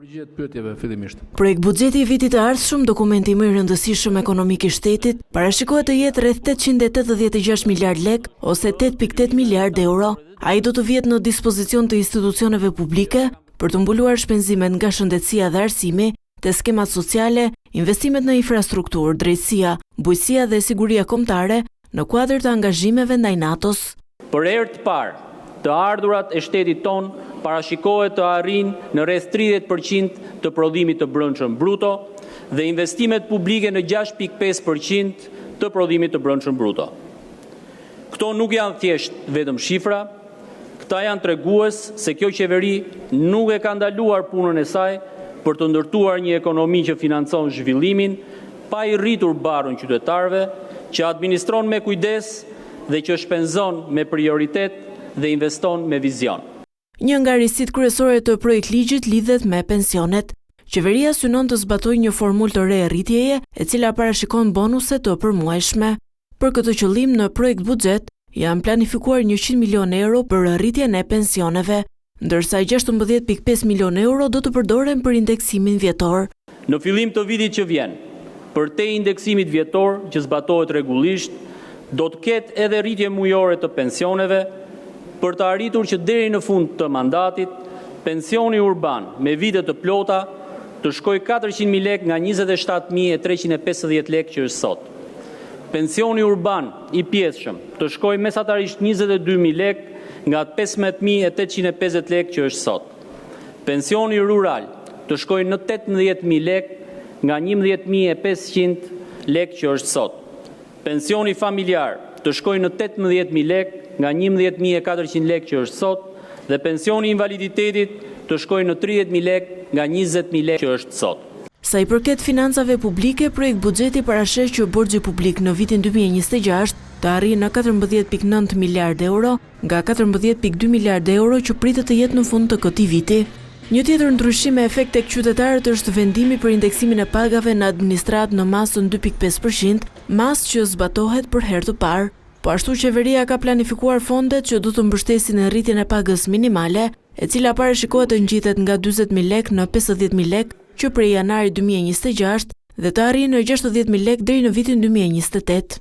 Përgjigjet pyetjeve fillimisht. Projekt buxheti I vitit të ardhshëm, dokumenti më I rëndësishëm ekonomik I shtetit, parashikohet të jetë rreth 886 miliard lek ose 8.8 miliard euro. Ai do të vjet në dispozicion të institucioneve publike për të mbuluar shpenzimet nga shëndetësia dhe arsimi, te skemat sociale, investimet në infrastrukturë, drejtësia, bujqësia dhe siguria kombëtare në kuadër të angazhimeve ndaj NATO-s. Për herë të parë, të ardhurat e shtetit ton parashikohet të arrijnë në rreth 30% të prodhimit të brendshëm bruto dhe investimet publike në 6.5% të prodhimit të brendshëm bruto. Këto nuk janë thjesht vetëm shifra, këta janë tregues se kjo qeveri nuk e ka ndaluar punën e saj për të ndërtuar një ekonomi që financon zhvillimin pa I rritur barrën qytetarëve, që administron me kujdes dhe që shpenzon me prioritet dhe investon me vizion. Një nga risit kryesore të projekt ligjit lidhet me pensionet. Qeveria synon të zbatojë një formulë të re rritjeje, e cila parashikon bonuse të përmuajshme. Për këtë qëllim, në projekt buxhet janë planifikuar 100 milion euro për rritjen e pensioneve, ndërsa 16.5 milion euro do të përdoren për indeksimin vjetor. Në fillim të vitit që vjen, për te indeksimit vjetor që zbatohet rregullisht, do të ketë edhe rritje mujore të pensioneve, për të arritur që deri në fund të mandatit, pensioni urban me vite të plota të shkoj 400.000 lek nga 27.350 lek që është sot. Pensioni urban I pjesëshëm të shkoj mesatarisht 22.000 lek nga 15.850 lek që është sot. Pensioni rural të shkoj në 18.000 lek nga 11.500 lek që është sot. Pensioni familjar të shkoj në 18.000 lek nga 11.400 lek që është sot dhe pensioni invaliditetit të shkoj në 30.000 lek nga 20.000 lek që është sot. Sa I përket financave publike, projekt buxheti parasheh që borxhi publik në vitin 2026 të arrijë në 14.9 miliard euro nga 14.2 miliard euro që pritet të jetë në fund të këtij viti. Një tjetër ndryshim me efekt tek qytetarët është vendimi për indeksimin e pagave në administratë në masën 2.5%, masë që zbatohet për herë të parë. Po ashtu qeveria ka planifikuar fondet që do të mbështesin në rritjen e pagës minimale, e cila parashikohet të ngjitet nga 40.000 lek në 50.000 lek që prej janari 2026 dhe të arrijë në 60.000 lek deri në vitin 2028.